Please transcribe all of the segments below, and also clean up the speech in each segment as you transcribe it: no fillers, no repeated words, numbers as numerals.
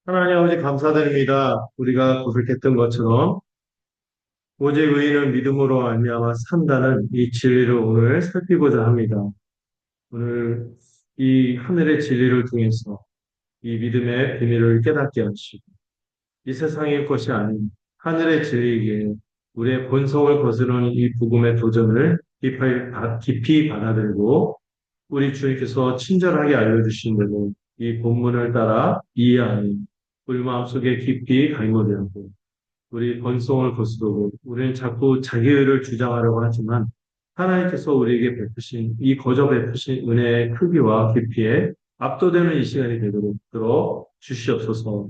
하나님 아버지 감사드립니다. 우리가 고백했던 것처럼 오직 의인은 믿음으로 말미암아 산다는 이 진리를 오늘 살피고자 합니다. 오늘 이 하늘의 진리를 통해서 이 믿음의 비밀을 깨닫게 하시고 이 세상의 것이 아닌 하늘의 진리이기에 우리의 본성을 거스르는 이 복음의 도전을 깊이 받아들이고 우리 주님께서 친절하게 알려주신 대로 이 본문을 따라 이해하는 우리 마음속에 깊이 갈무리하고 우리 본성을 거스르고 우리는 자꾸 자기의를 주장하려고 하지만 하나님께서 우리에게 베푸신 이 거저 베푸신 은혜의 크기와 깊이에 압도되는 이 시간이 되도록 들어 주시옵소서.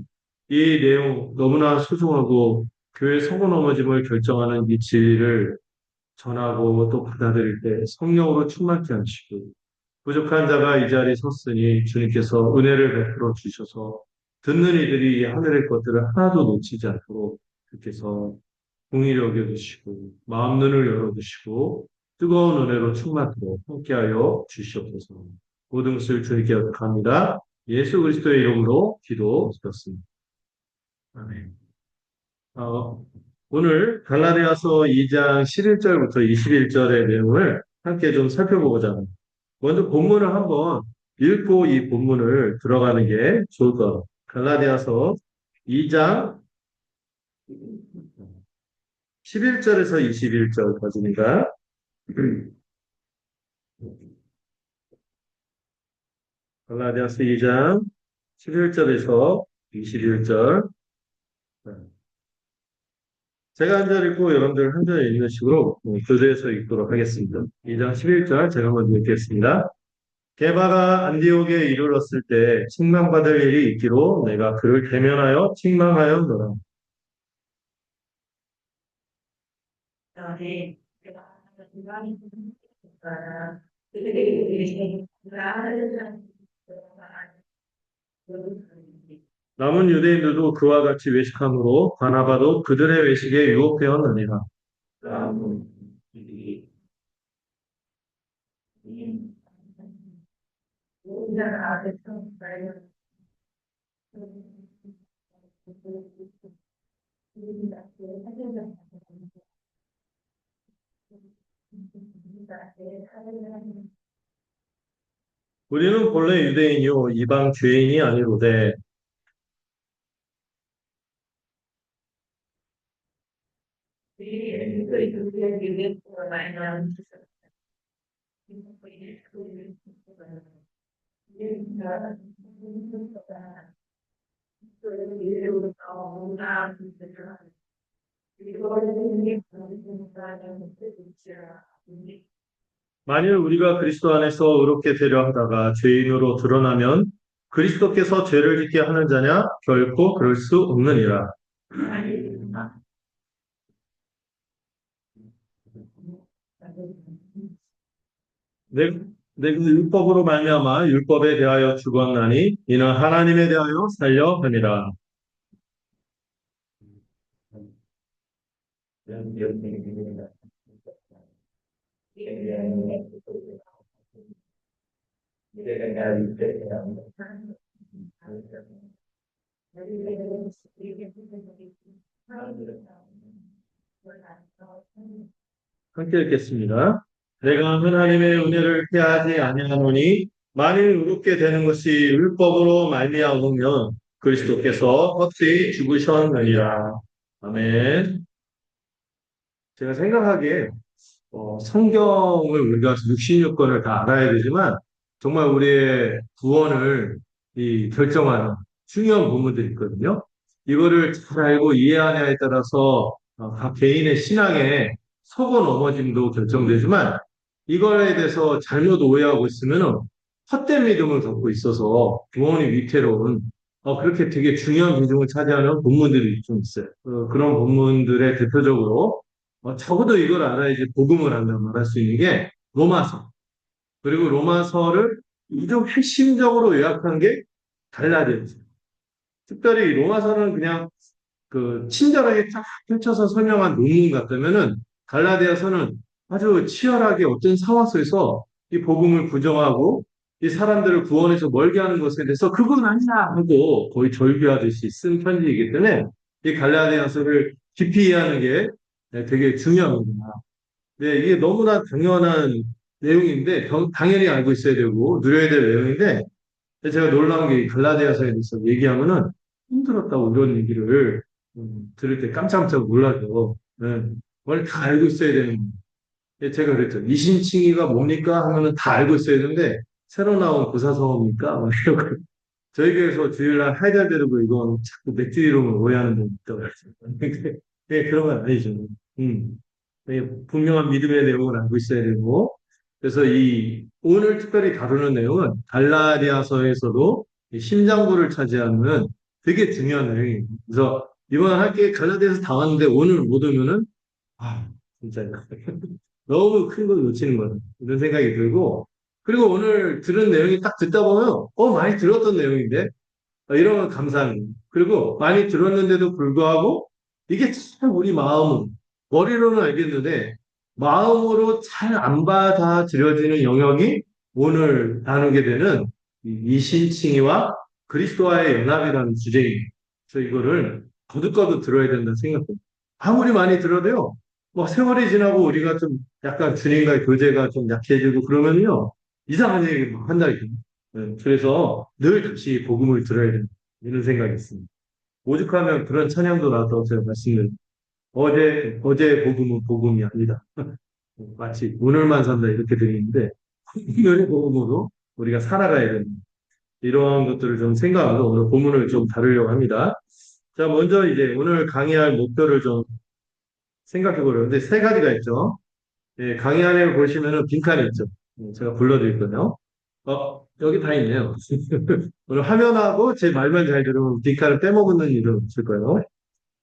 이 내용 너무나 소중하고 교회 서고 넘어짐을 결정하는 이 진리를 전하고 또 받아들일 때 성령으로 충만케 하시고 부족한 자가 이 자리에 섰으니 주님께서 은혜를 베풀어 주셔서 듣는 이들이 이 하늘의 것들을 하나도 놓치지 않도록 주께서 공의를 여겨주시고 마음 눈을 열어주시고 뜨거운 은혜로 충만토록 함께하여 주시옵소서. 모든 것을 주님께 부탁합니다. 예수 그리스도의 이름으로 기도드렸습니다. 아멘. 어, 오늘 갈라디아서 2장 11절부터 21절의 내용을 함께 좀 살펴보고자 합니다. 먼저 본문을 한번 읽고 이 본문을 들어가는 게 좋을 것 같아요. 갈라디아서 2장 11절에서 21절까지입니다. 갈라디아서 2장 11절에서 21절. 제가 한 절 읽고 여러분들 한 절 읽는 식으로 교대해서 읽도록 하겠습니다. 2장 11절 제가 먼저 읽겠습니다. 게바가 안디옥에 이르렀을 때 칭망받을 일이 있기로 내가 그를 대면하여 칭망하였노라. 남은 유대인들도 그와 같이 외식함으로 바나바도 그들의 외식에 유혹되었느니라. 우리는 본래 유대인이요 이방 죄인이 아니로되 만일 우리가 그리스도 안에서 의롭게 되려 하다가 죄인으로 드러나면 그리스도께서 죄를 짓게 하는 자냐? 결코 그럴 수 없느니라. 내, 내가 율법으로 말미암아 율법에 대하여 죽었나니 이는 하나님에 대하여 살려 함이라. 함께 읽겠습니다. 내가 하나님의 은혜를 피하지 아니하노니 만일 의롭게 되는 것이 율법으로 말미암으면 그리스도께서 헛되이 죽으셨느니라. 아멘. 제가 생각하기에 성경을 우리가 66권을 다 알아야 되지만 정말 우리의 구원을 결정하는 중요한 부분들이 있거든요. 이거를 잘 알고 이해하냐에 따라서 각 개인의 신앙에 서고 넘어짐도 결정되지만 이거에 대해서 잘못 오해하고 있으면 헛된 믿음을 갖고 있어서 구원이 위태로운 그렇게 되게 중요한 비중을 차지하는 본문들이 좀 있어요. 그런 본문들의 대표적으로 적어도 이걸 알아야지 복음을 한다고 말할 수 있는 게 로마서. 그리고 로마서를 좀 핵심적으로 요약한 게 갈라디아서. 특별히 이 로마서는 그냥 그 친절하게 쫙 펼쳐서 설명한 논문 같다면은 갈라디아서는 아주 치열하게 어떤 상황 속에서 이 복음을 부정하고 이 사람들을 구원해서 멀게 하는 것에 대해서 그건 아니야 하고 거의 절규하듯이 쓴 편지이기 때문에 이 갈라디아서를 깊이 이해하는 게 되게 중요합니다. 네, 이게 너무나 당연한 내용인데 당연히 알고 있어야 되고 누려야 될 내용인데 제가 놀라운 게 갈라디아서에 대해서 얘기하면은 힘들었다고 이런 얘기를 들을 때 깜짝깜짝 놀라죠. 네, 원래 다 알고 있어야 되는 제가 그랬죠. 이신칭의가 뭡니까? 하면은 다 알고 있어야 되는데, 새로 나온 고사성어입니까? 막 이러고. 저희 교회에서 주일날 하이델베르그 이건 자꾸 맥주 이름을 오해하는 분 있다고 그랬어요. 근데 네, 그런 건 아니죠. 음. 네, 분명한 믿음의 내용을 알고 있어야 되고, 그래서 오늘 특별히 다루는 내용은 갈라디아서에서도 이 심장부를 차지하는 되게 중요한 내용이에요. 그래서 이번 학기에 갈라디아서 다 왔는데 오늘 못 오면은, 아, 진짜. 너무 큰 걸 놓치는 거예요. 이런 생각이 들고, 그리고 오늘 들은 내용이 딱 듣다 보면, 많이 들었던 내용인데, 이런 건 감사합니다. 그리고 많이 들었는데도 불구하고, 이게 참 우리 마음은, 머리로는 알겠는데, 마음으로 잘 안 받아들여지는 영역이 오늘 나누게 되는 이 신칭의와 그리스도와의 연합이라는 주제입니다. 그래서 이거를 거듭거듭 들어야 된다 생각합니다. 아무리 많이 들어도요, 뭐 세월이 지나고 우리가 좀 약간 주님과의 교제가 좀 약해지고 그러면요, 이상한 얘기 막 한다니까요. 그래서 늘 다시 복음을 들어야 된다. 이런 생각이 있습니다. 오죽하면 그런 찬양도 나왔다고 제가 말씀을 어제 복음은 복음이 아니다. 마치 오늘만 산다 이렇게 들리는데 오늘의 복음으로 우리가 살아가야 된다. 이러한 것들을 좀 생각하면서 오늘 본문을 좀 다루려고 합니다. 자, 먼저 이제 오늘 강의할 목표를 좀 생각해 보려고 하는데 세 가지가 있죠. 예, 강의 안에 보시면은 빈칸이 있죠. 제가 불러드릴 거예요. 여기 다 있네요. 오늘 화면하고 제 말만 잘 들으면 빈칸을 빼먹는 일은 없을 거예요.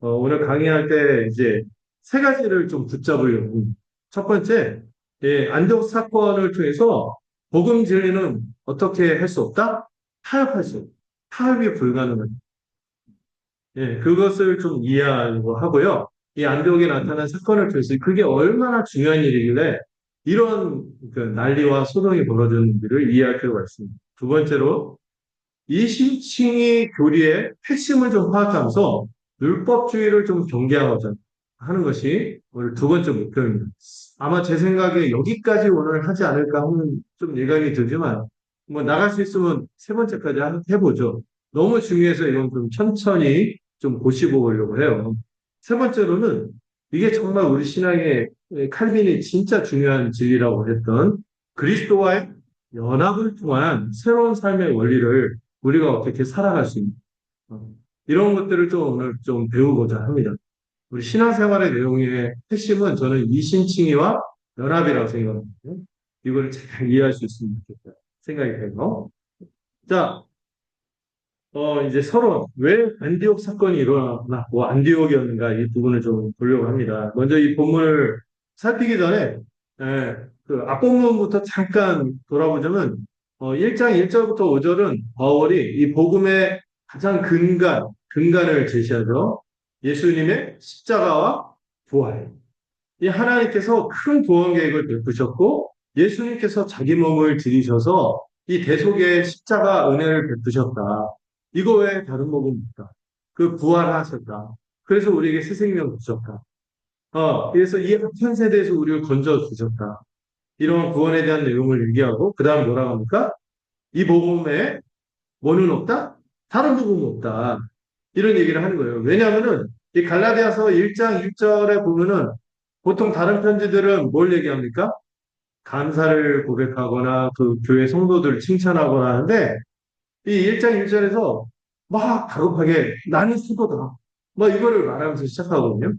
오늘 강의할 때 이제 세 가지를 좀 붙잡으려고 합니다. 첫 번째, 예, 안독 사건을 통해서 복음 진리는 어떻게 할 수 없다? 타협할 수 없다. 타협이 불가능하다. 예, 그것을 좀 이해하려고 하고요. 이 안독에 나타난 사건을 통해서 그게 얼마나 중요한 일이길래 이런 그 난리와 소동이 벌어졌는지를 이해할 필요가 있습니다. 두 번째로 이 신칭의 교리의 핵심을 좀 파악하면서 율법주의를 좀 경계하고자 하는 것이 오늘 두 번째 목표입니다. 아마 제 생각에 여기까지 오늘 하지 않을까 하는 좀 예감이 들지만 뭐 나갈 수 있으면 세 번째까지 해보죠. 너무 중요해서 이건 좀 천천히 좀 고시고 보려고 해요. 세 번째로는 이게 정말 우리 신앙의 칼빈이 진짜 중요한 진리라고 했던 그리스도와의 연합을 통한 새로운 삶의 원리를 우리가 어떻게 살아갈 수 있는 이런 것들을 좀 오늘 좀 배우고자 합니다. 우리 신앙생활의 내용의 핵심은 저는 이신칭의와 연합이라고 생각합니다. 이걸 잘 이해할 수 있으면 좋겠다 생각이 돼요. 자, 이제 서로 왜 안디옥 사건이 일어났나, 뭐 안디옥이었는가 이 부분을 좀 보려고 합니다. 먼저 이 본문을 살피기 전에 그 앞본문부터 잠깐 돌아보자면 1장 1절부터 5절은 바울이 이 복음의 가장 근간을 제시하죠. 예수님의 십자가와 부활. 이 하나님께서 큰 구원 계획을 베푸셨고 예수님께서 자기 몸을 들이셔서 이 대속의 십자가 은혜를 베푸셨다. 이거 외에 다른 복음 없다. 그 부활하셨다. 그래서 우리에게 새 생명 주셨다. 그래서 이 한편 세대에서 우리를 건져 주셨다. 이런 구원에 대한 내용을 얘기하고 그 다음 뭐라고 합니까? 이 복음에 뭐는 없다? 다른 복음은 없다. 이런 얘기를 하는 거예요. 왜냐하면은 이 갈라디아서 1장 1절에 보면은 보통 다른 편지들은 뭘 얘기합니까? 감사를 고백하거나 그 교회 성도들을 칭찬하거나 하는데 이 1장 1절에서 막 다급하게 나는 수도다. 뭐 이거를 말하면서 시작하거든요.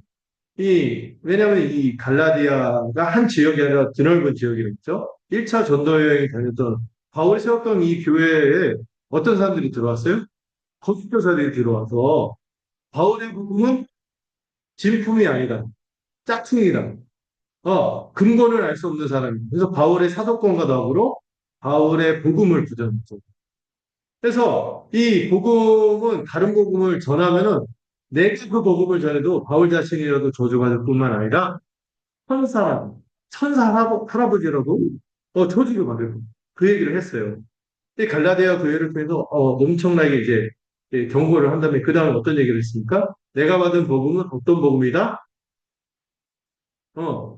왜냐하면 이 갈라디아가 한 지역이 아니라 드넓은 지역이겠죠. 1차 전도 여행이 다녔던 바울이 세웠던 이 교회에 어떤 사람들이 들어왔어요? 거짓교사들이 들어와서 바울의 복음은 진품이 아니다. 짝퉁이다. 근본을 알 수 없는 사람입니다. 그래서 바울의 사도권과 더불어 바울의 복음을 부정했죠. 그래서 이 복음은 다른 복음을 전하면은 내가 그 복음을 전해도 바울 자신이라도 저주받을 뿐만 아니라 천사 할아버지라도 저주를 받을 그 얘기를 했어요. 이 갈라디아 교회를 통해서 엄청나게 이제 경고를 한 다음에 그 다음에 어떤 얘기를 했습니까? 내가 받은 복음은 어떤 복음이다?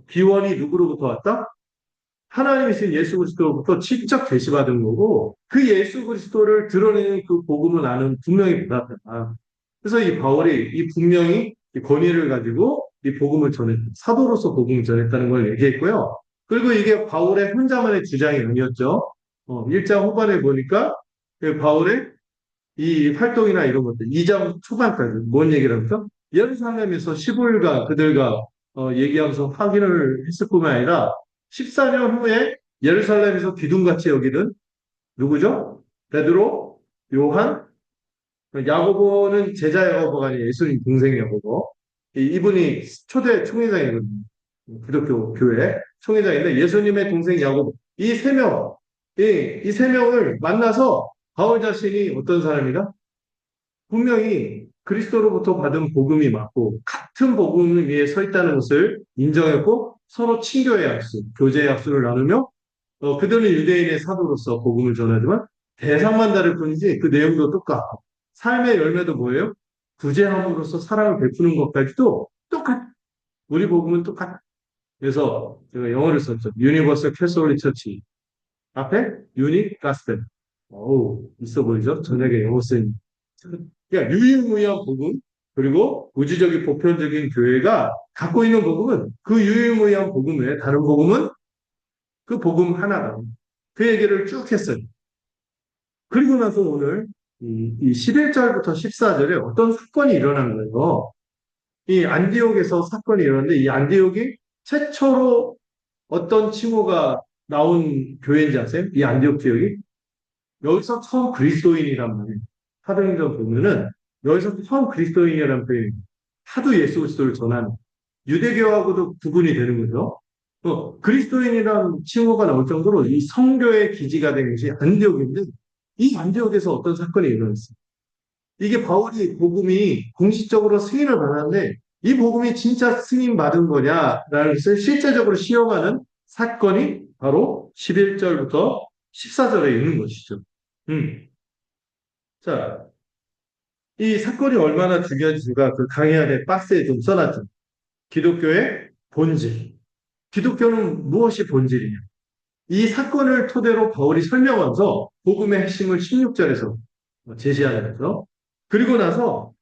기원이 누구로부터 왔다? 하나님이신 예수 그리스도로부터 직접 계시받은 거고 그 예수 그리스도를 드러내는 그 복음은 나는 분명히 받았다. 그래서 이 바울이 이 분명히 이 권위를 가지고 이 복음을 전했, 사도로서 복음을 전했다는 걸 얘기했고요. 그리고 이게 바울의 혼자만의 주장이 아니었죠. 1장 후반에 보니까 그 바울의 이 활동이나 이런 것들, 2장 초반까지 뭔 얘기를 합니까? 예루살렘에서 15일간 그들과 얘기하면서 확인을 했을 뿐만 아니라 14년 후에 예루살렘에서 기둥같이 여기는 누구죠? 베드로, 요한, 야고보는 제자 야고보가 아니라 예수님 동생 야고보. 이분이 초대 총회장이거든요. 기독교 교회 총회장인데 예수님의 동생 야고보. 이 세 명, 이 세 명을 만나서 바울 자신이 어떤 사람이다? 분명히 그리스도로부터 받은 복음이 맞고 같은 복음 위에 서 있다는 것을 인정했고 서로 친교의 약속, 교제의 약속을 나누며 그들은 유대인의 사도로서 복음을 전하지만 대상만 다를 뿐이지 그 내용도 똑같고 삶의 열매도 뭐예요? 구제함으로써 사랑을 베푸는 것까지도 똑같. 우리 복음은 똑같. 그래서 제가 영어를 썼죠. Universal Catholic Church 앞에 Unique Gospel. 어우 있어 보이죠? 저녁에 영어 쓴. 그러니까 유일무이한 복음 그리고 우주적인 보편적인 교회가 갖고 있는 복음은 그 유일무이한 복음 외에 다른 복음은 그 복음 하나다. 그 얘기를 쭉 했어요. 그리고 나서 오늘 이 11절부터 14절에 어떤 사건이 일어난 거예요. 이 안디옥에서 사건이 일어났는데 이 안디옥이 최초로 어떤 칭호가 나온 교회인지 아세요? 이 안디옥 지역이? 여기서 처음 그리스도인이란 말이에요. 사도행전 보면은 여기서 처음 그리스도인이라는 표현이 하도 예수 그리스도를 전하는 유대교하고도 구분이 되는 거죠. 그리스도인이라는 칭호가 나올 정도로 이 성교의 기지가 된 것이 안디옥인데 이 안디옥에서 어떤 사건이 일어났어요. 이게 바울이 복음이 공식적으로 승인을 받았는데 이 복음이 진짜 승인 받은 거냐라는 것을 실제적으로 시험하는 사건이 바로 11절부터 14절에 있는 것이죠. 음. 자, 이 사건이 얼마나 중요한지 제가 그 강의 안에 박스에 좀 써놨죠. 기독교의 본질. 기독교는 무엇이 본질이냐? 이 사건을 토대로 바울이 설명하면서 복음의 핵심을 16절에서 제시하면서 그리고 나서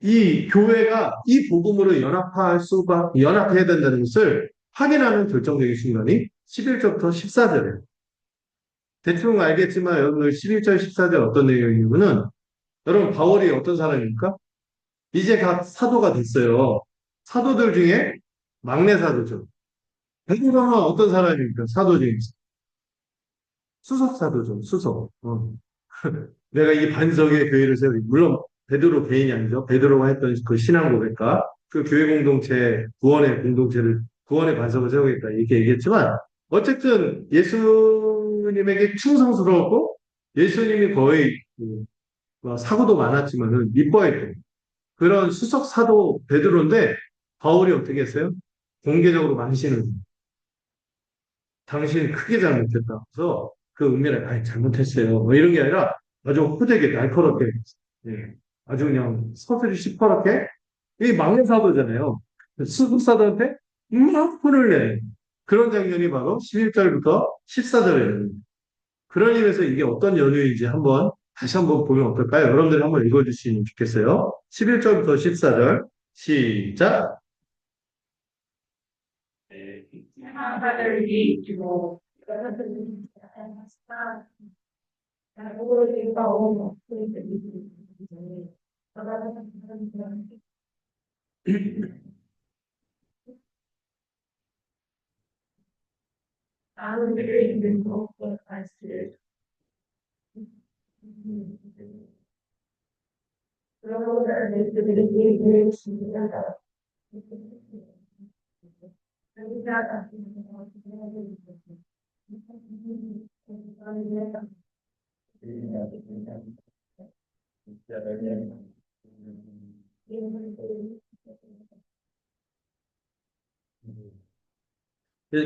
이 교회가 이 복음으로 연합해야 된다는 것을 확인하는 결정적인 순간이 11절부터 14절이에요. 대충 알겠지만 오늘 11절, 14절 어떤 내용이냐면은 여러분 바울이 어떤 사람입니까? 이제 각 사도가 됐어요. 사도들 중에 막내 사도죠. 베드로는 어떤 사람입니까? 사도 중에서. 수석 사도죠. 수석. 내가 이 반석의 교회를 세우기. 물론 베드로 개인이 아니죠. 베드로가 했던 그 신앙 고백과 그 교회 공동체, 구원의 반석을 세우겠다. 이렇게 얘기했지만 어쨌든 예수님에게 충성스러웠고 예수님이 거의 사고도 많았지만은 이뻐했던 그런 수석 사도 베드로인데 바울이 어떻게 했어요? 공개적으로 망신을 당신이 크게 잘못했다. 그래서 그 은밀하게 잘못했어요. 뭐 이런 게 아니라 아주 호되게 날카롭게 예, 아주 그냥 서슬이 시퍼렇게 이 막내 사도잖아요. 수석 사도한테 막 혼을 내 그런 장면이 바로 11절부터 14절이에요. 그런 의미에서 이게 어떤 연유인지 한번 다시 한번 보면 어떨까요? 여러분들이 한번 읽어주시면 좋겠어요. 11절부터 14절 시작.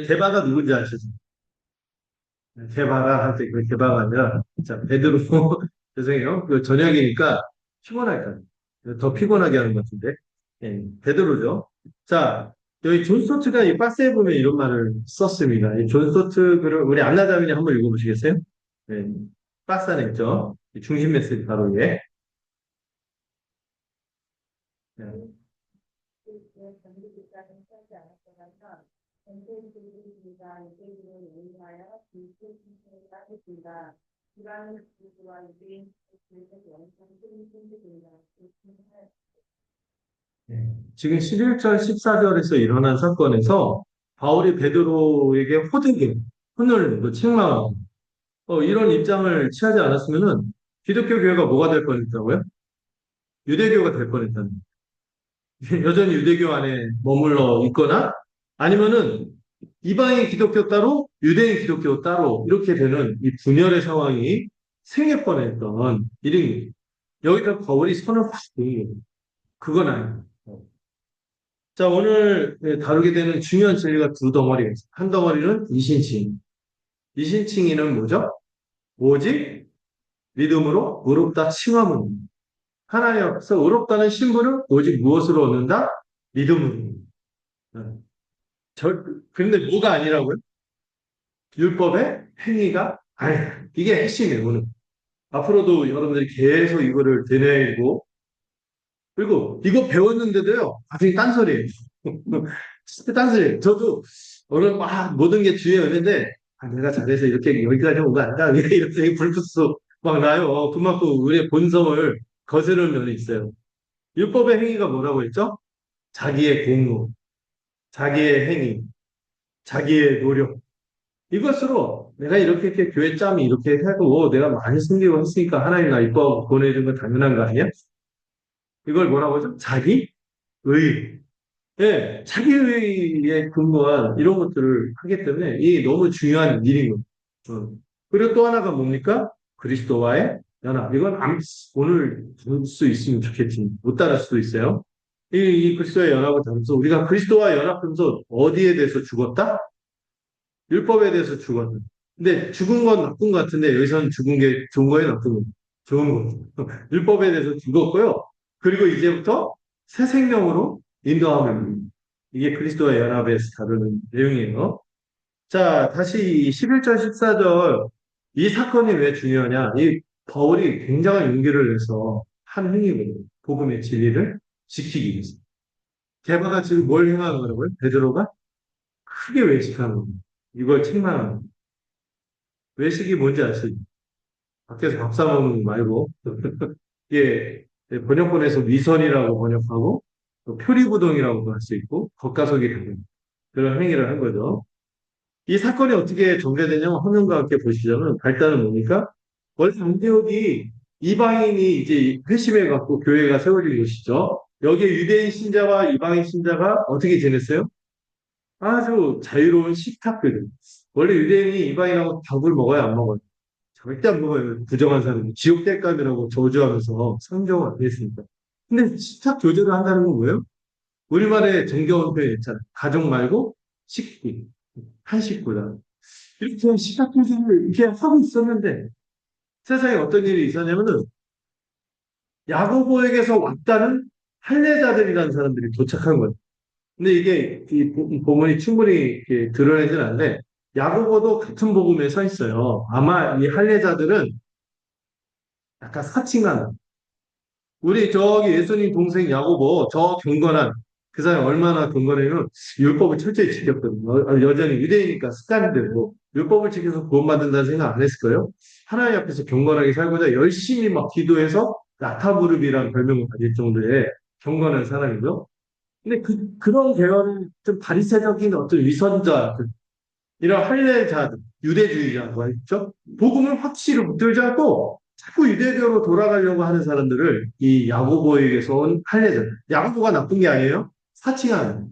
개바가 누군지 아시죠? 개바라 할 때 그 개바가 아니라, 자, 베드로, 죄송해요. 그 저녁이니까 피곤할까. 더 피곤하게 하는 것 같은데. 예, 베드로죠. 자, 여기 존 스토트가 이 박스에 보면 이런 말을 썼습니다. 이 존 스토트 글을 우리 안나자매님 한번 읽어보시겠어요? 네, 박스 안에 있죠. 이 중심 메시지 바로 위에. 네. 지금 11절, 14절에서 일어난 사건에서 바울이 베드로에게 혼을 뭐 책망하고 이런 입장을 취하지 않았으면은 기독교 교회가 뭐가 될 뻔했다고요? 유대교가 될 뻔했다는. 여전히 유대교 안에 머물러 있거나 아니면은 이방인 기독교 따로 유대인 기독교 따로 이렇게 되는 이 분열의 상황이 생길 뻔했던 일인 여기다 바울이 선을 확 그은 그건 아니에요. 자, 오늘 다루게 되는 중요한 진리가 두 덩어리가 있어요. 한 덩어리는 이신칭. 이신칭이는 뭐죠? 오직 믿음으로 의롭다 칭함은 하나님 앞에서 의롭다는 신분을 오직 무엇으로 얻는다? 믿음으로. 네. 근데 뭐가 아니라고요? 율법의 행위가 아니다. 이게 핵심이에요, 오늘. 앞으로도 여러분들이 계속 이거를 되뇌고, 그리고 이거 배웠는데도요, 나중에 딴소리예요. 딴소리예요. 저도 오늘 막 모든 게 주에 오는데, 아, 내가 잘해서 이렇게 여기까지 온 거 아닌가? 이런 생각이 불쑥 막 나요. 그만큼 우리의 본성을 거스르는 면이 있어요. 율법의 행위가 뭐라고 했죠? 자기의 공로, 자기의 행위, 자기의 노력. 이것으로 내가 이렇게 교회 짬이 이렇게 해도 내가 많이 숨기고 했으니까 하나님 나 이뻐하고 보내준 건 당연한 거 아니야? 이걸 뭐라고 하죠? 자기 의. 예, 자기 의에 근거한 이런 것들을 하기 때문에 이 너무 중요한 일인 거예요. 그리고 또 하나가 뭡니까? 그리스도와의 연합. 이건 오늘 볼 수 있으면 좋겠지. 못 따를 수도 있어요. 이 그리스도의 연합을 다루면서 우리가 그리스도와 연합하면서 어디에 대해서 죽었다? 율법에 대해서 죽었다. 근데 죽은 건 나쁜 것 같은데 여기서는 죽은 게 좋은 거예요, 나쁜 거? 좋은 거. 율법에 대해서 죽었고요. 그리고 이제부터 새 생명으로 인도함을 이게 그리스도와 연합에서 다루는 내용이에요. 자, 다시 11절, 14절 이 사건이 왜 중요하냐? 이 바울이 굉장한 용기를 내서 한 행위거든요. 복음의 진리를 지키기 위해서. 게바가 지금 뭘 행하는 거라고요? 베드로가 크게 외식하는 겁니다. 이걸 책망하는 겁니다. 외식이 뭔지 아시죠? 밖에서 밥 사 먹는 거 말고 이게 번역본에서 위선이라고 번역하고 또 표리부동이라고도 할 수 있고 겉가속이 되는 그런 행위를 한 거죠. 이 사건이 어떻게 전개되냐면 화면과 함께 보시자면 발단은 뭡니까? 원래 안디옥이 이방인이 이제 회심해 갖고 교회가 세워진 곳이죠. 여기에 유대인 신자와 이방인 신자가 어떻게 지냈어요? 아주 자유로운 식탁들. 원래 유대인이 이방인하고 밥을 먹어야 안 먹어요. 절대 안 먹어요. 부정한 사람이. 지옥 뗄감이라고 저주하면서 상종을 안 했습니다. 근데 식탁 교제를 한다는 건 뭐예요? 우리말에 정겨운 표현 있잖아요. 가족 말고 식구, 한 식구다. 이렇게 식탁 교제를 이렇게 하고 있었는데 세상에 어떤 일이 있었냐면은 야고보에게서 왔다는 할례자들이라는 사람들이 도착한 거예요. 근데 이게 이 본문이 충분히 이렇게 드러내진 않는데 야고보도 같은 복음에 서 있어요. 아마 이 할례자들은 약간 사칭하는 우리 저기 예수님 동생 야고보 저 경건한 그 사람이 얼마나 경건해요. 율법을 철저히 지켰거든요. 여전히 유대이니까 습관대로 율법을 지켜서 구원받는다는 생각 안 했을 거예요. 하나님 앞에서 경건하게 살고자 열심히 막 기도해서 나타무릎이라는 별명을 가질 정도의 경건한 사람이죠. 근데 그런 계열은 좀 바리새적인 어떤 위선자, 이런 할례자들, 유대주의자라고 했죠. 복음을 확실히 붙들지 않고 자꾸 유대교로 돌아가려고 하는 사람들을 이 야고보에게서 온 할례자. 야고보가 나쁜 게 아니에요. 사칭하는.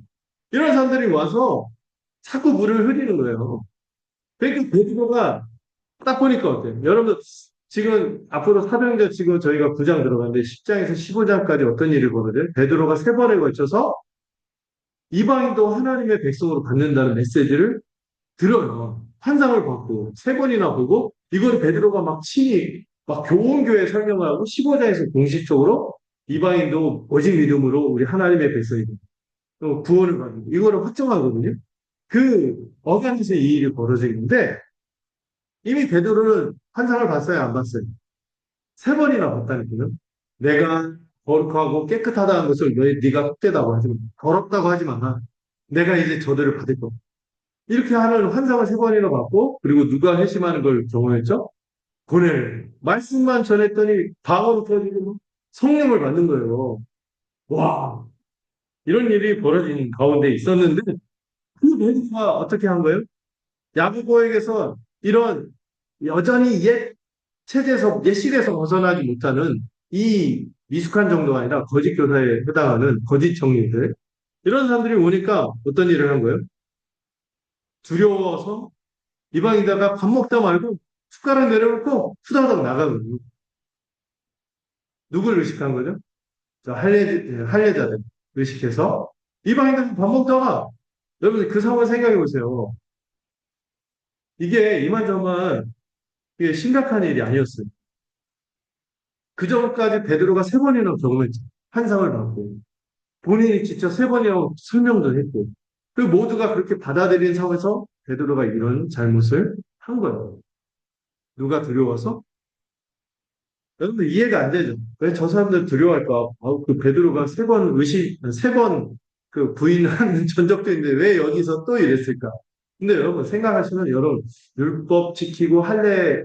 이런 사람들이 와서 자꾸 물을 흐리는 거예요. 그러니까 베드로가 딱 보니까 어때요? 여러분 지금 앞으로 사도행전 지금 저희가 9장 들어가는데 10장에서 15장까지 어떤 일이 벌어져요? 베드로가 세 번에 걸쳐서 이방인도 하나님의 백성으로 받는다는 메시지를 들어요. 환상을 받고 세 번이나 보고 이걸 베드로가 막 친히 막 교훈교회 설명하고 15장에서 공식적으로 이방인도 오직 믿음으로 우리 하나님의 백성이 또 구원을 받는 이거를 확정하거든요. 그 억양에서 이 일이 벌어지는데 이미 베드로는 환상을 봤어요, 안 봤어요? 세 번이나 봤다니까요. 내가 거룩하고 깨끗하다는 것을 네가 헛되다고 하지 마. 더럽다고 하지 마. 내가 이제 저들을 받을 거. 이렇게 하는 환상을 세 번이나 받고 그리고 누가 회심하는 걸 경험했죠? 고넬 말씀만 전했더니 방언이 터지고 성령을 받는 거예요. 와 이런 일이 벌어진 가운데 있었는데 그 베드로가 어떻게 한 거예요? 야고보에게서 이런 여전히 옛 체제에서 옛 시대에서 벗어나지 못하는 이 미숙한 정도가 아니라 거짓 교사에 해당하는 거짓 청리들 이런 사람들이 오니까 어떤 일을 한 거예요? 두려워서 이방인다가 밥 먹다 말고 숟가락 내려놓고 후다닥 나가거든요. 누굴 의식한 거죠? 저 할례자들 의식해서 이방인들 밥 먹다가 여러분 그 상황을 생각해 보세요. 이게 이만저만 이게 심각한 일이 아니었어요. 그 전까지 베드로가 세 번이나 경험했죠. 환상을 받고 본인이 직접 세 번이나 설명도 했고 그 모두가 그렇게 받아들인 상황에서 베드로가 이런 잘못을 한 거예요. 누가 두려워서? 여러분들 이해가 안 되죠. 왜 저 사람들 두려워할까? 그 베드로가 세 번 그 부인하는 전적도 있는데 왜 여기서 또 이랬을까? 근데 여러분 생각하시면 여러분 율법 지키고 할례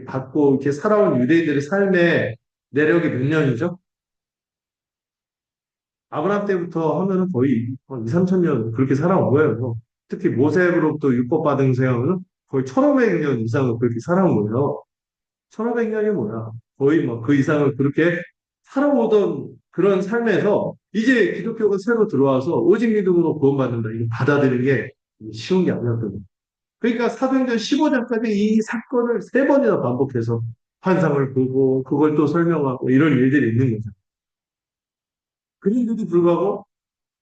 받고 이렇게 살아온 유대인들의 삶의 내력이 몇 년이죠? 아브라함 때부터 하면은 거의 2, 3천 년 그렇게 살아온 거예요. 특히 모세로부터 율법 받은 세월은 거의 1500년 이상을 그렇게 살아온 거예요. 1500년이 뭐야? 거의 뭐 그 이상을 그렇게 살아오던 그런 삶에서 이제 기독교가 새로 들어와서 오직 믿음으로 구원받는다. 이거 받아들이는 게 쉬운 게 아니었거든요. 그러니까 사도행전 15장까지 이 사건을 세 번이나 반복해서 환상을 보고 그걸 또 설명하고 이런 일들이 있는 거죠. 그런데도 불구하고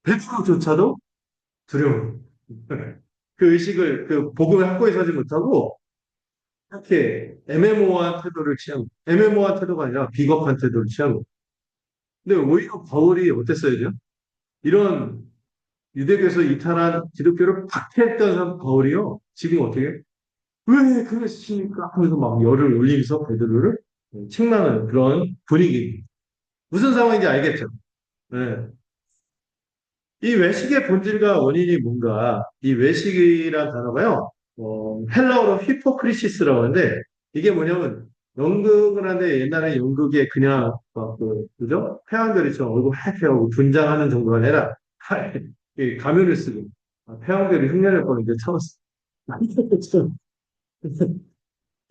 베드로조차도 두려워요. 그 의식을 그 복음의 확고에 서지 못하고 이렇게 애매모호한 태도를 취하고 애매모호한 태도가 아니라 비겁한 태도를 취하고 근데 오히려 바울이 어땠어야죠? 이런 유대교에서 이탈한 기독교를 박해했던 사람 바울이요. 지금 어떻게? 왜 그러십니까? 하면서 막 열을 올리면서 베드로를 책망하는 그런 분위기. 무슨 상황인지 알겠죠? 네. 이 외식의 본질과 원인이 뭔가, 이 외식이란 단어가요, 헬라어로 히포크리시스라고 하는데, 이게 뭐냐면, 연극을 하는데 옛날에 연극에 그냥, 그죠? 태양별이처럼 얼굴 하얗고 분장하는 정도가 아니라, 이 가면을 쓰고, 태양별이 흉내낼 뻔했는데 참았어.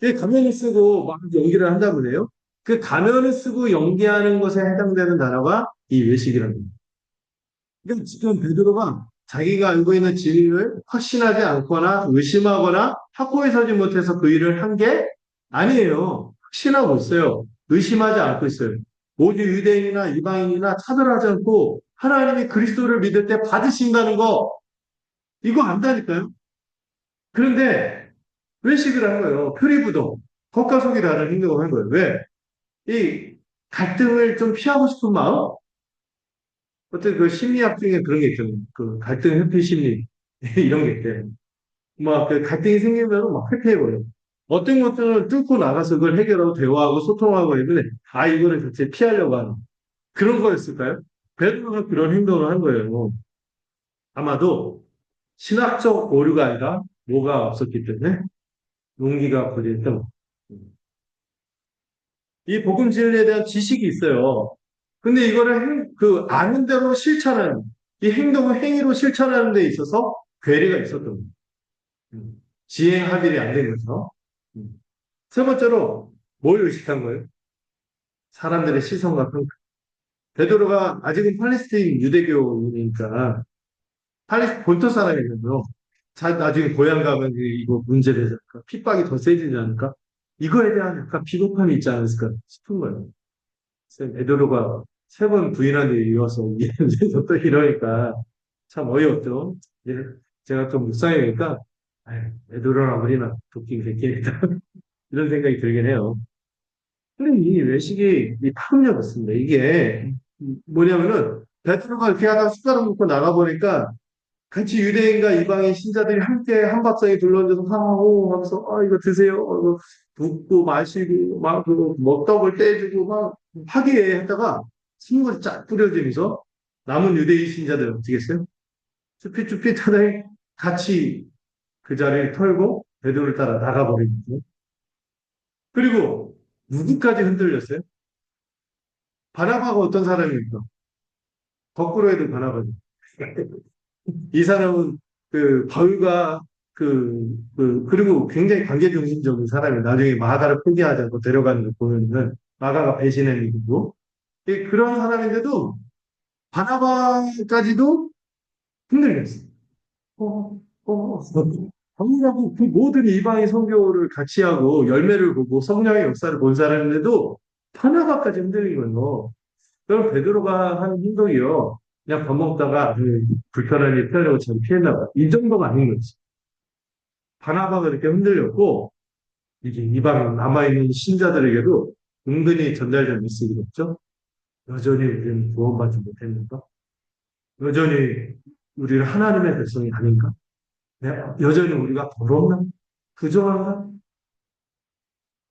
이 가면을 쓰고 막 연기를 한다고 그래요. 그 가면을 쓰고 연기하는 것에 해당되는 단어가 이 외식이라는 거예요. 그러니까 지금 베드로가 자기가 알고 있는 진리를 확신하지 않거나 의심하거나 확고히 서지 못해서 그 일을 한 게 아니에요. 확신하고 있어요. 의심하지 않고 있어요. 모두 유대인이나 이방인이나 차별하지 않고 하나님이 그리스도를 믿을 때 받으신다는 거 이거 안다니까요. 그런데 외식을 한 거예요. 표리부동, 겉가속이라는 행동을 한 거예요. 왜? 이 갈등을 좀 피하고 싶은 마음? 어떤 그 심리학 중에 그런 게 있잖아요. 그 갈등 회피 심리 이런 게 있대. 막그 갈등이 생기면 막 회피해버려. 어떤 것들은 뚫고 나가서 그걸 해결하고 대화하고 소통하고 했는데 이거를 자체 피하려고 하는 그런 거였을까요? 베드로가 그런 행동을 한 거예요. 아마도 신학적 오류가 아니라 뭐가 없었기 때문에 용기가 부족했던 이 복음 진리에 대한 지식이 있어요. 근데 이거를 아는 대로 실천하는 이 행동을 행위로 실천하는 데 있어서 괴리가 있었던 거예요. 지행 합일이 안 된 거죠. 음. 세 번째로 뭘 의식한 거예요? 사람들의 시선과 평가. 베드로가 아직은 팔레스타인 유대교이니까 본토 사람이거든요. 나중에 고향 가면 이거 문제되지 않을까? 핍박이 더 세지지 않을까? 이거에 대한 약간 비겁함이 있지 않을까 싶은 거예요. 베드로가 세 번 부인한 일이 이어서 이래서 또 이러니까 참 어이없죠. 제가 좀 묵상이니까 아유, 베드로나 우리나 도끼 객기다 이런 생각이 들긴 해요. 근데 이 외식이 이 파급력 있습니다. 이게 뭐냐면은 베드로가 이렇게 하다 숟가락 놓고 나가보니까 같이 유대인과 이방인 신자들이 함께 한밥상에 둘러앉아서 하고 하면서 아 이거 드세요. 이거 붓고 마시고 막그 먹떡을 떼주고 막 화기애애하다가 신물이 쫙 뿌려지면서 남은 유대인 신자들 어떻게 했어요? 쭈삣쭈삣하다가 같이 그 자리를 털고 베드로를 따라 나가버린 거죠. 그리고 누구까지 흔들렸어요? 바나바가 어떤 사람입니까? 거꾸로 해도 바나바죠. 이 사람은 그 바울과 그리고 굉장히 관계중심적인 사람이 나중에 마가를 포기하자고 데려가는 걸 보면은 마가가 배신의 일이고 그런 사람인데도 바나바까지도 흔들렸어요. 어, 어, 바울하고 그 모든 이방의 선교를 같이 하고 열매를 보고 성령의 역사를 본 사람인데도 바나바까지 흔들린 거예요. 그럼 베드로가 한 행동이요. 그냥 밥 먹다가 불편한 일 피하려고 잘 피했나 봐. 이 정도가 아닌 거지. 바나바가 이렇게 흔들렸고 이게 이방 남아있는 신자들에게도 은근히 전달된 메시지겠죠. 여전히 우리는 구원받지 못했는가? 여전히 우리는 하나님의 백성이 아닌가? 네, 여전히 우리가 더럽나? 부정한가?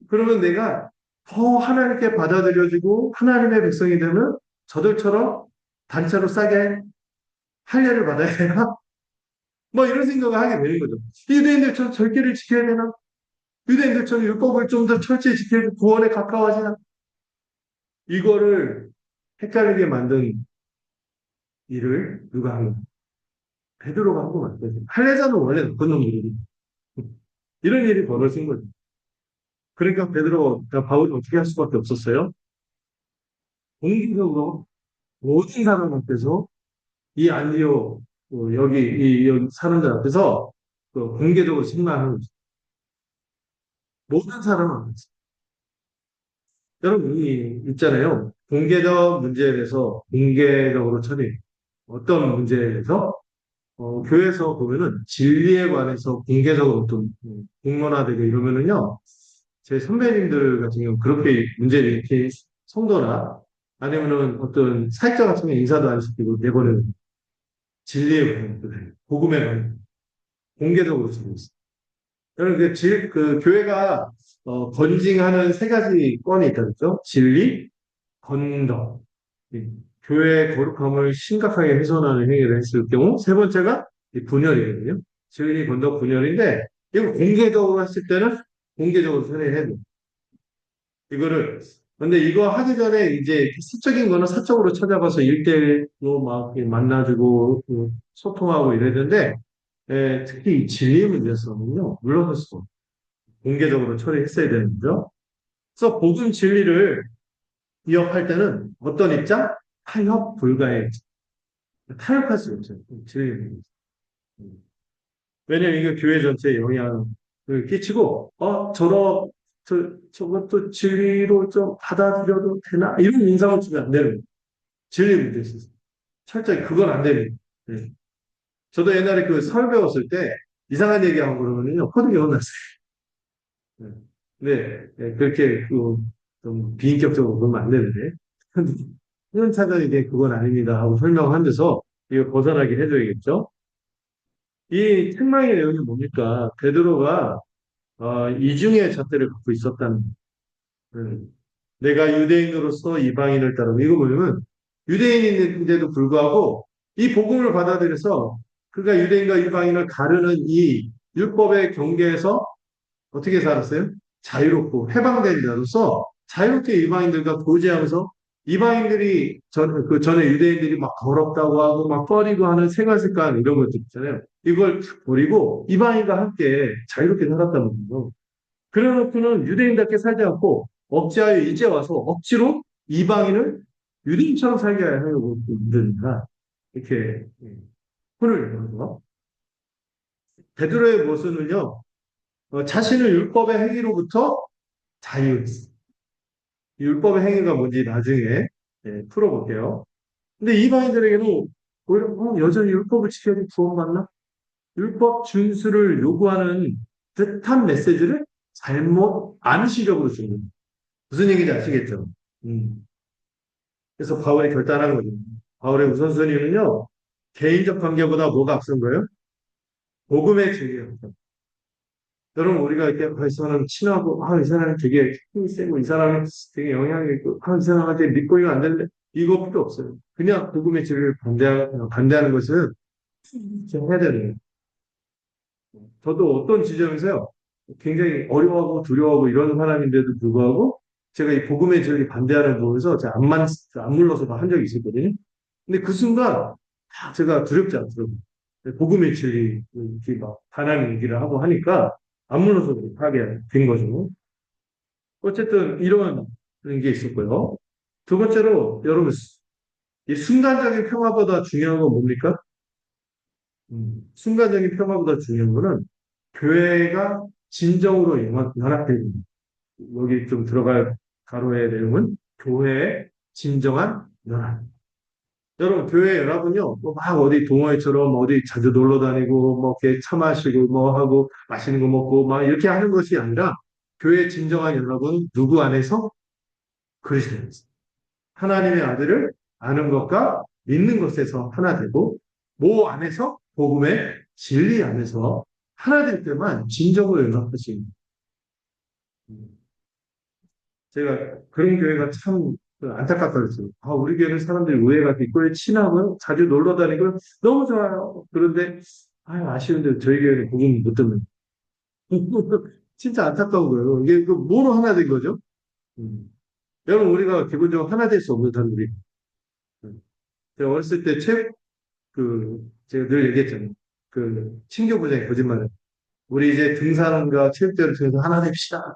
그러면 내가 더 하나님께 받아들여지고 하나님의 백성이 되면 저들처럼 단체로 싸게 할례를 받아야 되나? 뭐 이런 생각을 하게 되는 거죠. 유대인들처럼 절기를 지켜야 되나? 유대인들처럼 율법을 좀 더 철저히 지켜야 구원에 가까워지나? 이거를 헷갈리게 만든 일을 누가 한 거야? 베드로가 한 거 맞거든요. 할례자는 원래 나쁜 놈들이 이런 일이 벌어진 거죠. 그러니까 베드로가 바울이 어떻게 할 수밖에 없었어요? 공개적으로 모든 사람 앞에서 이 안디오 여기 이 사람들 앞에서 공개적으로 책망하는 거죠. 모든 사람 앞에서. 여러분, 이 있잖아요. 공개적 문제에 대해서 공개적으로 처리. 어떤 문제에 대해서 교회에서 보면은 진리에 관해서 공개적으로 좀 공론화되고 이러면은요. 제 선배님들 같은 경우 그렇게 문제를 이렇게 성도나 아니면은 어떤 사역자 같은 경우 인사도 안 시키고 내버려요. 진리에 관한 복음에 관한 공개적으로 쓰고 있어요. 여러분 그 교회가 건징하는 세 가지 건이 있다 그랬죠? 진리, 건덕, 이 교회의 거룩함을 심각하게 훼손하는 행위를 했을 경우 세 번째가 이 분열이거든요. 진리, 건덕, 분열인데 이거 공개적으로 했을 때는 공개적으로 처리해야 돼요. 이거를 근데 이거 하기 전에 이제 사적인 거는 사적으로 찾아가서 일대일로 막 만나주고 소통하고 이랬는데 특히 이 진리 문제에서는요 물러설 수 없어요. 공개적으로 처리했어야 되는 거죠. 그래서 복음 진리를 기억할 때는 어떤 입장? 타협 불가의 입장. 타협할 수 없어요. 진리. 왜냐면 이게 교회 전체에 영향을 끼치고, 저것도 진리로 좀 받아들여도 되나? 이런 인상을 주면 안 되는 거예요. 진리 문제에 있어서. 철저히 그건 안 됩니다. 네. 저도 옛날에 그 설 배웠을 때 이상한 얘기하고 그러면요, 호되게 혼났어요. 네. 그렇게 좀 비인격적으로 그러면 안 되는데. 이런 차원이게 그건 아닙니다 하고 설명하면서 이거 벗어나게 해줘야겠죠. 이 책망의 내용이 뭡니까? 베드로가 이중의 잣대를 갖고 있었다는 음, 내가 유대인으로서 이방인을 따르고 이거 뭐냐면 유대인인데도 불구하고 이 복음을 받아들여서 그가 유대인과 이방인을 가르는 이 율법의 경계에서 어떻게 살았어요? 자유롭고 해방된 자로서 자유롭게 이방인들과 교제하면서 이방인들이 그 전에 유대인들이 막 더럽다고 하고 막 꺼리고 하는 생활 습관 이런 것들 있잖아요. 이걸 버리고 이방인과 함께 자유롭게 살았다는 거죠. 그래놓고는 유대인답게 살지 않고 억지하여 이제 와서 억지로 이방인을 유대인처럼 살게 하려고 만드니까 이렇게 혼을 내는 거. 베드로의 모습은요, 자신을 율법의 행위로부터 자유했어. 율법의 행위가 뭔지 나중에 풀어볼게요. 근데 이방인들에게는 오히려 여전히 율법을 지켜야지 구원받나? 율법 준수를 요구하는 듯한 메시지를 잘못 암시적으로 주는 거예요. 무슨 얘기인지 아시겠죠? 음. 그래서 바울이 결단한 거죠. 바울의 우선순위는요, 개인적 관계보다 뭐가 앞선 거예요? 복음의 진리예요. 여러분, 우리가 이렇게, 이 사람 친하고, 이 사람이 되게 힘이 세고, 이 사람이 되게 영향이 있고, 이 사람한테 믿고 이거 안 되는데, 이거 필요 없어요. 그냥 복음의 진리를 반대하는 것은 좀 해야 되는 거예요. 저도 어떤 지점에서요, 굉장히 어려워하고 두려워하고 이런 사람인데도 불구하고, 제가 이 복음의 진리 반대하는 부분에서 제가 안 물러서 한 적이 있었거든요. 근데 그 순간, 제가 두렵지 않더라고요. 복음의 진리, 이렇게 막, 하나님 얘기를 하고 하니까, 안 물러서 하게 된 거죠. 어쨌든, 이런 게 있었고요. 두 번째로, 여러분, 이 순간적인 평화보다 중요한 건 뭡니까? 순간적인 평화보다 중요한 거는, 교회가 진정으로 연합되는, 여기 좀 들어갈 가로의 내용은, 교회의 진정한 연합. 여러분, 교회 연합은요, 뭐막 어디 동호회처럼 어디 자주 놀러 다니고, 뭐, 이렇게 차 마시고, 뭐 하고, 맛있는 거 먹고, 막 이렇게 하는 것이 아니라, 교회의 진정한 연합은 누구 안에서? 그리스도 안에서. 하나님의 아들을 아는 것과 믿는 것에서 하나 되고, 뭐 안에서? 복음의 진리 안에서 하나 될 때만 진정으로 연합하십니다. 제가 그런 교회가 참 안타깝더라고요. 우리 교회는 사람들이 우애가 있고 친하고 자주 놀러 다니고 너무 좋아요. 그런데 아쉬운데 저희 교회는 복음 못 듣는. 진짜 안타까운 거예요. 이게 뭐로 하나 된 거죠? 음. 여러분 우리가 기본적으로 하나 될 수 없는 사람들이. 제가 어렸을 때 제가 늘 얘기했잖아요. 친교부장이 거짓말을. 우리 이제 등산과 체육대회를 통해서 하나 됩시다.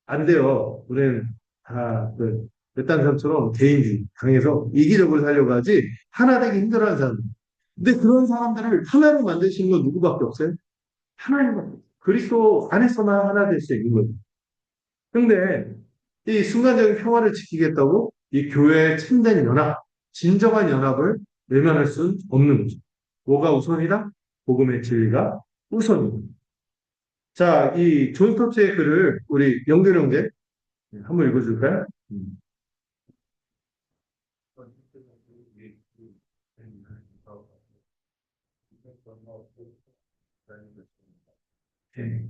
안 돼요. 우리는 다, 외딴 사람처럼 개인주의, 강해서 이기적으로 살려고 하지, 하나 되기 힘들어하는 사람. 근데 그런 사람들을 하나로 만드시는 건 누구밖에 없어요? 하나님밖에 없어요. 그리스도 안에서만 하나 될 수 있는 거예요. 근데 이 순간적인 평화를 지키겠다고 이 교회의 참된 연합, 진정한 연합을 외면할 수는 없는 거죠. 뭐가 우선이다? 복음의 진리가 우선입니다. 자, 이 존 스토츠의 글을 우리 영균 형제 한번 읽어줄까요? 네.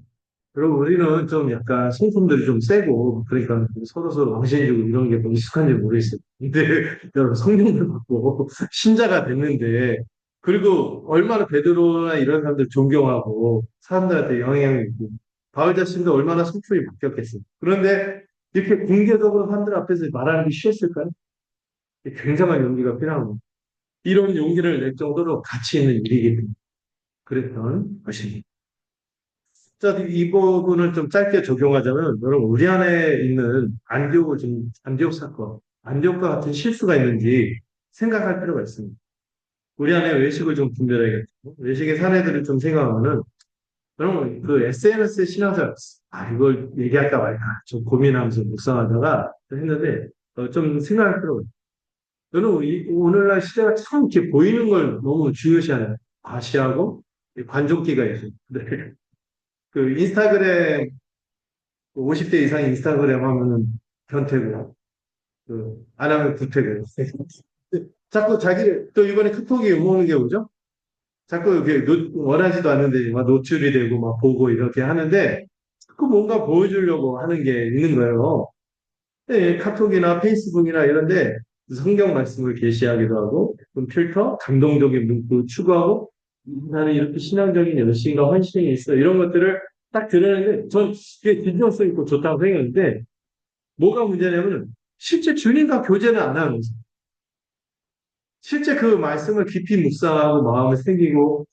그리고 우리는 좀 약간 성품들이 좀 세고, 그러니까 서로 왕신이고 이런 게 좀 익숙한지 모르겠어요. 근데 여러분 성령을 받고 신자가 됐는데, 그리고 얼마나 베드로나 이런 사람들 존경하고 사람들한테 영향을 있고, 바울 자신도 얼마나 성품이 바뀌었겠어요. 그런데 이렇게 공개적으로 사람들 앞에서 말하는 게 쉬웠을까요? 굉장한 용기가 필요한 거. 이런 용기를 낼 정도로 가치 있는 일이기 때문에 그랬던 것입니다. 자, 이 부분을 좀 짧게 적용하자면, 여러분, 우리 안에 있는 안디옥 사건, 안디옥과 같은 실수가 있는지 생각할 필요가 있습니다. 우리 안에 외식을 좀 분별해야겠죠. 외식의 사례들을 좀 생각하면은, 여러분, SNS 신앙사, 이걸 얘기할까 말까, 좀 고민하면서 묵상하다가 했는데, 좀 생각할 필요가 있어요. 여러분, 오늘날 시대가 참 이렇게 보이는 걸 너무 중요시하는 과시하고 관종기가 있어요. 네. 인스타그램 50대 이상 인스타그램 하면은 변태고요. 안 하면 구태고요. 자꾸 또 이번에 카톡이 오는 게 뭐죠? 자꾸 이렇게 원하지도 않는데 막 노출이 되고 막 보고 이렇게 하는데 자꾸 뭔가 보여주려고 하는 게 있는 거예요. 네, 카톡이나 페이스북이나 이런데 성경 말씀을 게시하기도 하고 필터, 감동적인 문구 추구하고 나는 이렇게 신앙적인 열심과 헌신이 있어 이런 것들을 딱 들었는데 전 그게 진정성 있고 좋다고 생각했는데 뭐가 문제냐면 실제 주님과 교제는 안 하는 거죠. 실제 그 말씀을 깊이 묵상하고 마음에 새기고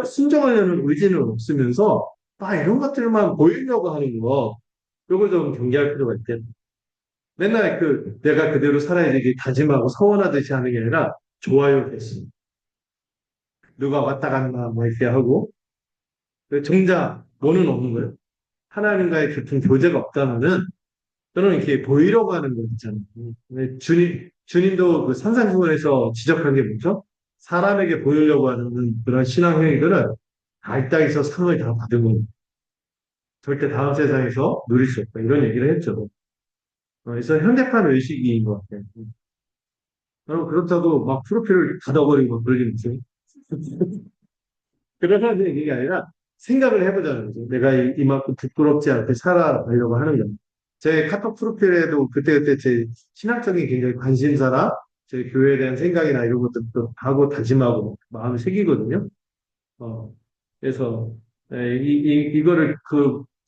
순종하려는 의지는 없으면서 이런 것들만 보이려고 하는 거 이걸 좀 경계할 필요가 있겠다. 맨날 내가 그대로 살아야지 다짐하고 서원하듯이 하는 게 아니라 좋아요 됐습니다. 누가 왔다 갔나 뭐 이렇게 하고 정작 뭐는 없는 거예요. 하나님과의 깊은 교제가 없다면은 저는 이렇게 보이려고 하는 거 있잖아요. 주님도 그 산상수훈에서 지적한 게 뭐죠? 사람에게 보이려고 하는 그런 신앙 행위들은 이 땅에서 상을 다 받으면 절대 다음 세상에서 누릴 수 없다. 이런 얘기를 했죠. 그래서 현대판 의식인 것 같아요. 여러분, 그렇다고 막 프로필을 닫아버리고 그러지 마세요. 그러는 얘기가 아니라 생각을 해보자는 거죠. 내가 이만큼 부끄럽지 않게 살아가려고 하는 거예요. 제 카톡 프로필에도 그때그때 제 신학적인 굉장히 관심사나 제 교회에 대한 생각이나 이런 것들도 하고 다짐하고 마음을 새기거든요. 어, 그래서 이거를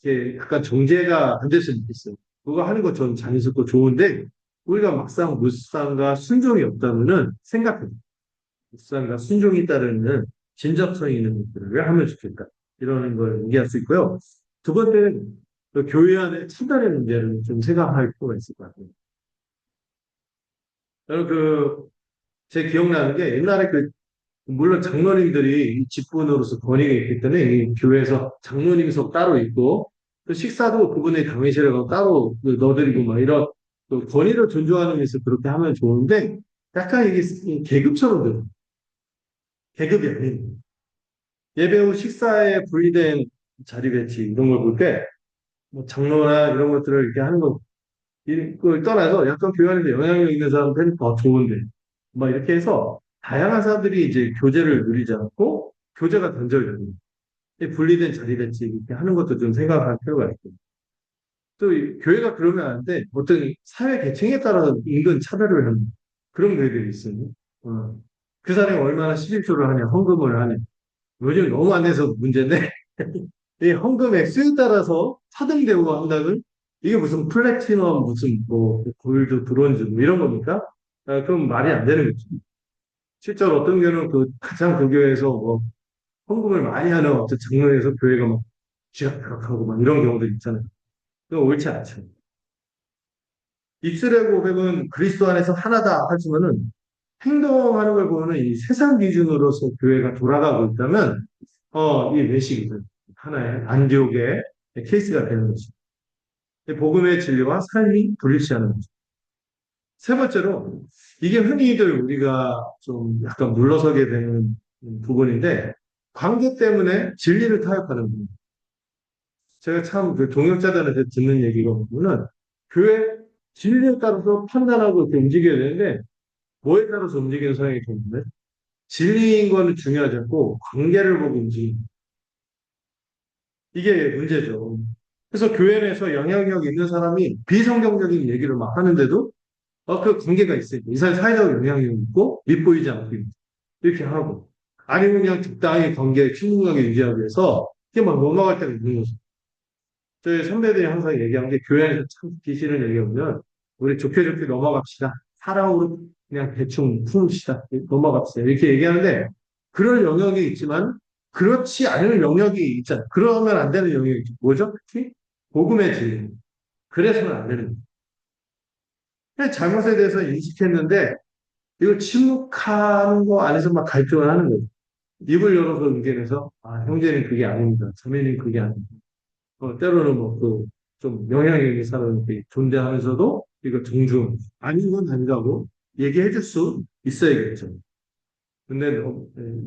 이게 약간 정제가 안 됐으면 좋겠어요. 그거 하는 거 저는 자연스럽고 좋은데 우리가 막상 묵상과 순종이 없다면은 생각해요. 묵상과 순종이 따르는 진정성 있는 것들을 하면 좋겠다. 이러는 걸 얘기할 수 있고요. 두 번째는 그 교회 안에 차별의 문제를 좀 생각할 필요가 있을 것 같아요. 저는 제 기억나는 게 옛날에 물론 장로님들이 직분으로서 권위가 있기 때문에 이 교회에서 장로님석 따로 있고 또 식사도 그분의 당회실에 따로 넣어드리고 막 이런 또 권위를 존중하는 의미에서 그렇게 하면 좋은데 약간 이게 계급처럼 돼요. 계급이 아닌 예배 후 식사에 분리된 자리 배치 이런 걸 볼 때 뭐 장로나 이런 것들을 이렇게 하는 그걸 떠나서 약간 교회 안에서 영향력 있는 사람들은 더 좋은데 막 이렇게 해서 다양한 사람들이 이제 교제를 누리지 않고 교제가 단절되는 분리된 자리 배치 이렇게 하는 것도 좀 생각할 필요가 있고 또 교회가 그러면 안 돼. 어떤 사회 계층에 따라서 은근 차별을 하는 그런 교회들이 있어요. 어. 그 사람이 얼마나 십일조를 하냐, 헌금을 하냐. 요즘 너무 안 돼서 문제인데 이 헌금 액수에 따라서 차등 대우가 한다면 이게 무슨 플래티넘 무슨 뭐 골드 브론즈 뭐 이런 겁니까? 그럼 말이 안 되는 거죠. 실제로 어떤 교회는 가장 그 교회에서 뭐 헌금을 많이 하는 어떤 장로에서 교회가 막 쥐락펴락하고 막 이런 경우들 있잖아요. 그거 옳지 않죠. 입술의 고백은 그리스도 안에서 하나다 하지만은 행동하는 걸 보면 이 세상 기준으로서 교회가 돌아가고 있다면 이 외식이든 하나의 안디옥의 케이스가 되는 것입니다. 복음의 진리와 삶이 불일치하는 거죠. 세 번째로 이게 흔히들 우리가 좀 약간 물러서게 되는 부분인데 관계 때문에 진리를 타협하는 부분. 제가 참 그 동역자들한테 듣는 얘기가 보면은 교회 진리에 따라서 판단하고 이렇게 움직여야 되는데 뭐에 따라서 움직이는 성향이 되는데 진리인 거는 중요하지 않고 관계를 보고 움직이는 이게 문제죠. 그래서 교회 내에서 영향력 있는 사람이 비성경적인 얘기를 막 하는데도 그 관계가 있어요. 이 사람이 사회적 영향력이 있고 밉보이지 않고 이렇게 하고 아니면 그냥 적당히 관계 친분관계 유지하기 위해서 이게 막 넘어갈 때가 있는 거죠. 저희 선배들이 항상 얘기한 게 교회 안에서 참 듣기 싫은 얘기하면 우리 좋게 좋게 넘어갑시다. 사랑으로 그냥 대충 풉시다. 넘어갑시다. 이렇게 얘기하는데 그런 영역이 있지만 그렇지 않은 영역이 있잖아요. 그러면 안 되는 영역이 있죠. 뭐죠? 특히 복음의 진리. 그래서는 안 되는 거예요. 잘못에 대해서 인식했는데 이걸 침묵하는 거 안에서 막 갈등을 하는 거죠. 입을 열어서 의견해서 형제는 그게 아닙니다. 자매는 그게 아닙니다. 때로는 좀 영향력 있는 사람이 존재하면서도 이거 존중 아닌 건 아니라고 얘기해 줄 수 있어야겠죠. 근데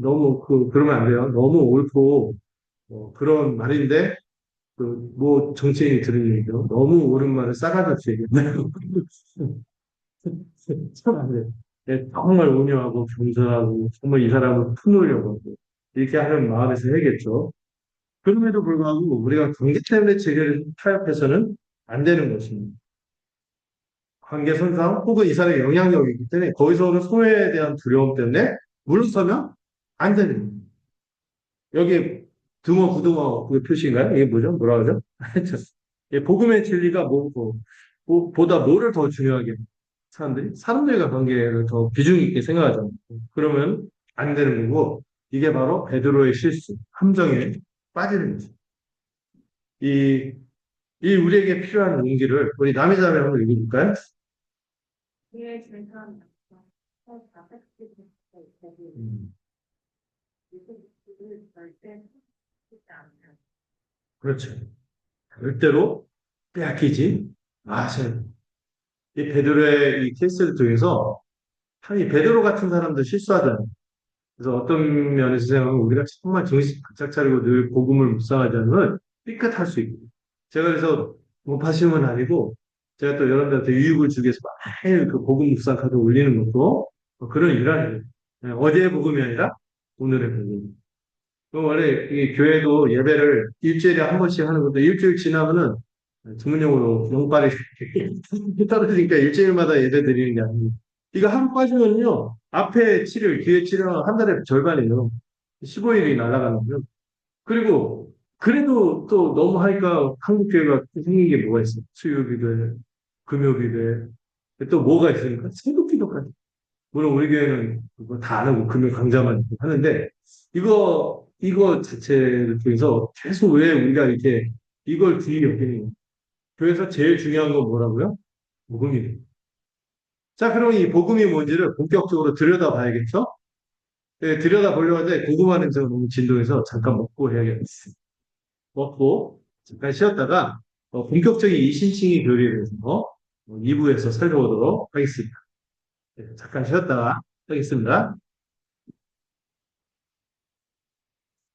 너무 그러면 안 돼요. 너무 옳고 그런 말인데 뭐 정치인이 들은 얘기죠. 너무 옳은 말을 싸가지 얘기했나요? 참안 돼요. 네, 정말 온유하고 겸손하고 정말 이 사람을 품으려고 하고 이렇게 하는 마음에서 해야겠죠. 그럼에도 불구하고 우리가 관계 때문에 재계를 타협해서는 안 되는 것입니다. 관계 손상 혹은 이 사람의 영향력이 있기 때문에 거기서 오는 소외에 대한 두려움 때문에 물러서면 안 되는 거예요. 여기 등호 부등호 그 표시인가요? 이게 뭐죠? 뭐라 그러죠? 복음의 진리가 보다 뭐를 더 중요하게 사람들과 관계를 더 비중 있게 생각하잖아요. 그러면 안 되는 거고 이게 바로 베드로의 실수, 함정에 빠지는 거죠. 이, 이 우리에게 필요한 용기를 우리 남의 자매 한번 읽어볼까요? 음, 그렇죠. 절대로 빼앗기지 마세요. 이 베드로의 이 케이스를 통해서 참 이 베드로 같은 사람들 실수하잖아요. 그래서 어떤 면에서 생각하면 우리가 정말 정신 바짝 차리고 늘 복음을 묵상하지 않으면 삐끗할 수 있고. 제가 그래서 못하시는 아니고, 제가 또 여러분들한테 유익을 주기 위해서 매일 그 복음 묵상 카드 올리는 것도 그런 일을 해요. 어제의 복음이 아니라 오늘의 복음. 원래 이 교회도 예배를 일주일에 한 번씩 하는 것도 일주일 지나면은 전문용어로 용발이 떨어지니까 일주일마다 예배 드리는 게 아니고 이거 하루 빠지면요 앞에 7일 뒤에 7일은 한 달에 절반이에요. 15일이 날아가는 거예요. 그리고 그래도 또 너무 하니까 한국 교회가 생긴 게 뭐가 있어요? 수요일에 금요일에 또 뭐가 있습니까? 새벽기도까지. 물론 우리 교회는 그거 다 안 하고 금요 강좌만 하는데 이거 자체를 통해서 계속 왜 우리가 이렇게 이걸 중요히 여기는 교회에서 제일 중요한 건 뭐라고요? 복음이에요. 자, 그럼 이 복음이 뭔지를 본격적으로 들여다봐야겠죠? 네, 들여다보려고 하는데 고구마 냄새가 너무 진동해서 잠깐 먹고 해야겠어요. 먹고 잠깐 쉬었다가 본격적인 이 신칭의 교리에 대해서 2부에서 살펴보도록 하겠습니다. 네, 잠깐 쉬었다가 하겠습니다.